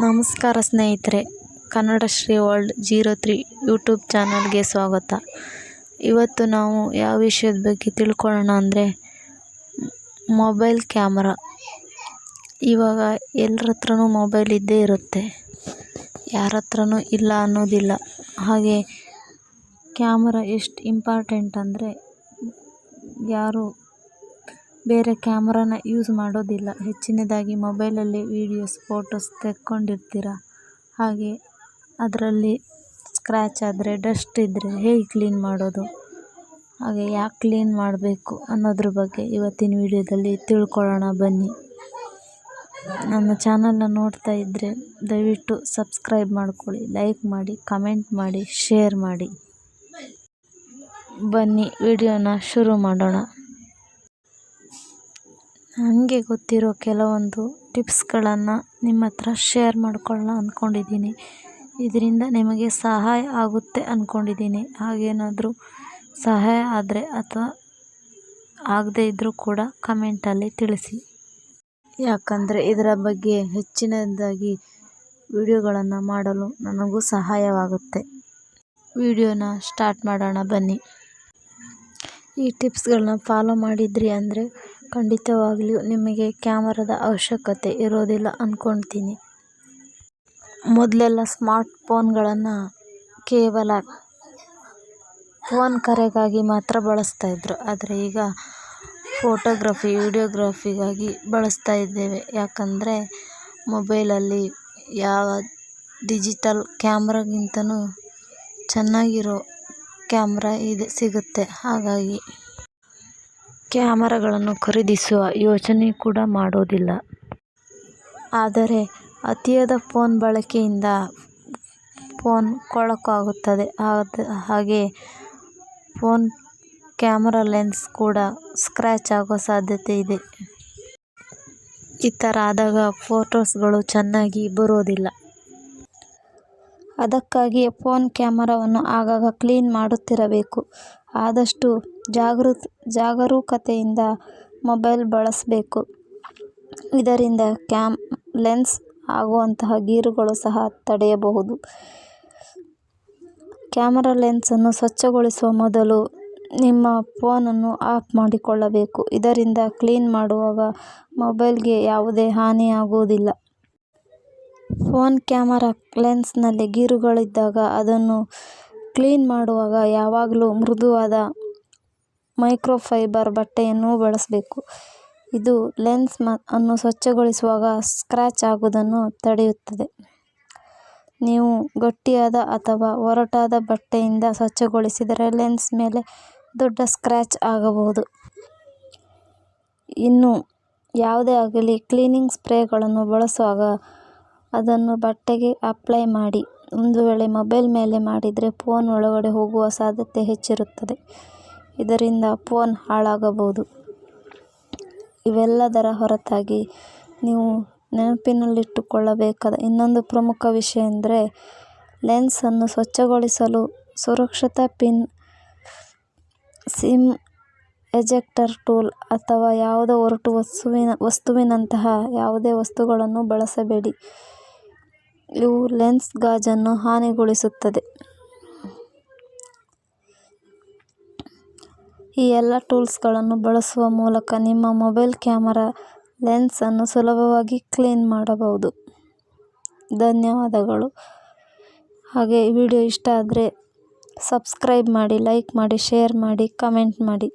ನಮಸ್ಕಾರ ಸ್ನೇಹಿತರೆ, Kannada Shri world 03 YouTube ಚಾನಲ್ಗೆ ಸ್ವಾಗತ. ಇವತ್ತು ನಾವು ಯಾವ ವಿಷಯದ ಬಗ್ಗೆ ತಿಳ್ಕೊಳ್ಳೋಣ ಅಂದರೆ ಮೊಬೈಲ್ ಕ್ಯಾಮರಾ. ಇವಾಗ ಎಲ್ಲರ ಹತ್ರನೂ ಮೊಬೈಲ್ ಇದ್ದೇ ಇರುತ್ತೆ, ಯಾರ ಹತ್ರನೂ ಇಲ್ಲ ಅನ್ನೋದಿಲ್ಲ. ಹಾಗೆ ಕ್ಯಾಮರಾ ಎಷ್ಟು ಇಂಪಾರ್ಟೆಂಟ್ ಅಂದರೆ ಯಾರು ಬೇರೆ ಕ್ಯಾಮ್ರಾನ ಯೂಸ್ ಮಾಡೋದಿಲ್ಲ. ಹೆಚ್ಚಿನದಾಗಿ ಮೊಬೈಲಲ್ಲಿ ವೀಡಿಯೋಸ್, ಫೋಟೋಸ್ ತೆಕ್ಕೊಂಡಿರ್ತೀರ. ಹಾಗೆ ಅದರಲ್ಲಿ ಸ್ಕ್ರ್ಯಾಚ್ ಆದರೆ, ಡಸ್ಟ್ ಇದ್ದರೆ ಹೇಗೆ ಕ್ಲೀನ್ ಮಾಡೋದು, ಹಾಗೆ ಯಾಕೆ ಕ್ಲೀನ್ ಮಾಡಬೇಕು ಅನ್ನೋದ್ರ ಬಗ್ಗೆ ಇವತ್ತಿನ ವಿಡಿಯೋದಲ್ಲಿ ತಿಳ್ಕೊಳ್ಳೋಣ ಬನ್ನಿ. ನನ್ನ ಚಾನಲ್ನ ನೋಡ್ತಾ ಇದ್ದರೆ ದಯವಿಟ್ಟು ಸಬ್ಸ್ಕ್ರೈಬ್ ಮಾಡ್ಕೊಳ್ಳಿ, ಲೈಕ್ ಮಾಡಿ, ಕಮೆಂಟ್ ಮಾಡಿ, ಶೇರ್ ಮಾಡಿ. ಬನ್ನಿ ವಿಡಿಯೋನ ಶುರು ಮಾಡೋಣ. ನನಗೆ ಗೊತ್ತಿರೋ ಕೆಲವೊಂದು ಟಿಪ್ಸ್ಗಳನ್ನು ನಿಮ್ಮ ಹತ್ರ ಶೇರ್ ಮಾಡ್ಕೊಳ್ಳೋಣ ಅಂದ್ಕೊಂಡಿದ್ದೀನಿ. ಇದರಿಂದ ನಿಮಗೆ ಸಹಾಯ ಆಗುತ್ತೆ ಅಂದ್ಕೊಂಡಿದ್ದೀನಿ. ಹಾಗೇನಾದರೂ ಸಹಾಯ ಆದರೆ ಅಥವಾ ಆಗದೇ ಇದ್ದರೂ ಕೂಡ ಕಮೆಂಟಲ್ಲಿ ತಿಳಿಸಿ. ಯಾಕಂದರೆ ಇದರ ಬಗ್ಗೆ ಹೆಚ್ಚಿನದಾಗಿ ವಿಡಿಯೋಗಳನ್ನು ಮಾಡಲು ನನಗೂ ಸಹಾಯವಾಗುತ್ತೆ. ವಿಡಿಯೋನ ಸ್ಟಾರ್ಟ್ ಮಾಡೋಣ ಬನ್ನಿ. ಈ ಟಿಪ್ಸ್ಗಳನ್ನ ಫಾಲೋ ಮಾಡಿದ್ರಿ ಅಂದರೆ ಖಂಡಿತವಾಗ್ಲೂ ನಿಮಗೆ ಕ್ಯಾಮರಾದ ಅವಶ್ಯಕತೆ ಇರೋದಿಲ್ಲ ಅಂದ್ಕೊಳ್ತೀನಿ. ಮೊದಲೆಲ್ಲ ಸ್ಮಾರ್ಟ್ ಫೋನ್ಗಳನ್ನು ಕೇವಲ ಫೋನ್ ಕರೆಗಾಗಿ ಮಾತ್ರ ಬಳಸ್ತಾಯಿದ್ರು. ಆದರೆ ಈಗ ಫೋಟೋಗ್ರಫಿ, ವಿಡಿಯೋಗ್ರಫಿಗಾಗಿ ಬಳಸ್ತಾ ಇದ್ದೇವೆ. ಯಾಕಂದರೆ ಮೊಬೈಲಲ್ಲಿ ಯಾವ ಡಿಜಿಟಲ್ ಕ್ಯಾಮ್ರಾಗಿಂತನೂ ಚೆನ್ನಾಗಿರೋ ಕ್ಯಾಮ್ರಾ ಸಿಗುತ್ತೆ. ಹಾಗಾಗಿ ಕ್ಯಾಮರಾಗಳನ್ನು ಖರೀದಿಸುವ ಯೋಚನೆ ಕೂಡ ಮಾಡೋದಿಲ್ಲ. ಆದರೆ ಅತಿಯಾದ ಫೋನ್ ಬಳಕೆಯಿಂದ ಫೋನ್ ಕೊಳಕಾಗುತ್ತದೆ. ಹಾಗೆ ಫೋನ್ ಕ್ಯಾಮರಾ ಲೆನ್ಸ್ ಕೂಡ ಸ್ಕ್ರ್ಯಾಚ್ ಆಗೋ ಸಾಧ್ಯತೆ ಇದೆ. ಈ ಥರ ಆದಾಗ ಫೋಟೋಸ್ಗಳು ಚೆನ್ನಾಗಿ ಬರೋದಿಲ್ಲ. ಅದಕ್ಕಾಗಿ ಫೋನ್ ಕ್ಯಾಮರಾವನ್ನು ಆಗಾಗ ಕ್ಲೀನ್ ಮಾಡುತ್ತಿರಬೇಕು. ಆದಷ್ಟು ಜಾಗರೂಕತೆಯಿಂದ ಮೊಬೈಲ್ ಬಳಸಬೇಕು. ಇದರಿಂದ ಲೆನ್ಸ್ ಆಗುವಂತಹ ಗೀರುಗಳು ಸಹ ತಡೆಯಬಹುದು. ಕ್ಯಾಮರಾ ಲೆನ್ಸನ್ನು ಸ್ವಚ್ಛಗೊಳಿಸುವ ಮೊದಲು ನಿಮ್ಮ ಫೋನನ್ನು ಆಫ್ ಮಾಡಿಕೊಳ್ಳಬೇಕು. ಇದರಿಂದ ಕ್ಲೀನ್ ಮಾಡುವಾಗ ಮೊಬೈಲ್ಗೆ ಯಾವುದೇ ಹಾನಿಯಾಗುವುದಿಲ್ಲ. ಫೋನ್ ಕ್ಯಾಮರಾ ಲೆನ್ಸ್ನಲ್ಲಿ ಗೀರುಗಳಿದ್ದಾಗ ಅದನ್ನು ಕ್ಲೀನ್ ಮಾಡುವಾಗ ಯಾವಾಗಲೂ ಮೃದುವಾದ ಮೈಕ್ರೋಫೈಬರ್ ಬಟ್ಟೆಯನ್ನು ಬಳಸಬೇಕು. ಇದು ಲೆನ್ಸ್ ಅನ್ನು ಸ್ವಚ್ಛಗೊಳಿಸುವಾಗ ಸ್ಕ್ರ್ಯಾಚ್ ಆಗುವುದನ್ನು ತಡೆಯುತ್ತದೆ. ನೀವು ಗಟ್ಟಿಯಾದ ಅಥವಾ ಒರಟಾದ ಬಟ್ಟೆಯಿಂದ ಸ್ವಚ್ಛಗೊಳಿಸಿದರೆ ಲೆನ್ಸ್ ಮೇಲೆ ದೊಡ್ಡ ಸ್ಕ್ರ್ಯಾಚ್ ಆಗಬಹುದು. ಇನ್ನು ಯಾವುದೇ ಆಗಲಿ ಕ್ಲೀನಿಂಗ್ ಸ್ಪ್ರೇಗಳನ್ನು ಬಳಸುವಾಗ ಅದನ್ನು ಬಟ್ಟೆಗೆ ಅಪ್ಲೈ ಮಾಡಿ. ಒಂದು ವೇಳೆ ಮೊಬೈಲ್ ಮೇಲೆ ಮಾಡಿದರೆ ಫೋನ್ ಒಳಗಡೆ ಹೋಗುವ ಸಾಧ್ಯತೆ ಹೆಚ್ಚಿರುತ್ತದೆ. ಇದರಿಂದ ಫೋನ್ ಹಾಳಾಗಬಹುದು. ಇವೆಲ್ಲದರ ಹೊರತಾಗಿ ನೀವು ನೆನಪಿನಲ್ಲಿಟ್ಟುಕೊಳ್ಳಬೇಕಾದ ಇನ್ನೊಂದು ಪ್ರಮುಖ ವಿಷಯ ಎಂದರೆ ಲೆನ್ಸನ್ನು ಸ್ವಚ್ಛಗೊಳಿಸಲು ಸುರಕ್ಷತಾ ಪಿನ್, ಸಿಮ್ ಎಜೆಕ್ಟರ್ ಟೂಲ್ ಅಥವಾ ಯಾವುದೇ ಒರಟು ವಸ್ತುವಿನಂತಹ ಯಾವುದೇ ವಸ್ತುಗಳನ್ನು ಬಳಸಬೇಡಿ. ಇವು ಲೆನ್ಸ್ ಗಾಜನ್ನು ಹಾನಿಗೊಳಿಸುತ್ತದೆ. ಈ ಎಲ್ಲ ಟೂಲ್ಸ್ಗಳನ್ನು ಬಳಸುವ ಮೂಲಕ ನಿಮ್ಮ ಮೊಬೈಲ್ ಕ್ಯಾಮರಾ ಲೆನ್ಸ್ ಅನ್ನು ಸುಲಭವಾಗಿ ಕ್ಲೀನ್ ಮಾಡಬಹುದು. ಧನ್ಯವಾದಗಳು. ಹಾಗೆ ಈ ವಿಡಿಯೋ ಇಷ್ಟ ಆದರೆ ಸಬ್ಸ್ಕ್ರೈಬ್ ಮಾಡಿ, ಲೈಕ್ ಮಾಡಿ, ಶೇರ್ ಮಾಡಿ, ಕಮೆಂಟ್ ಮಾಡಿ.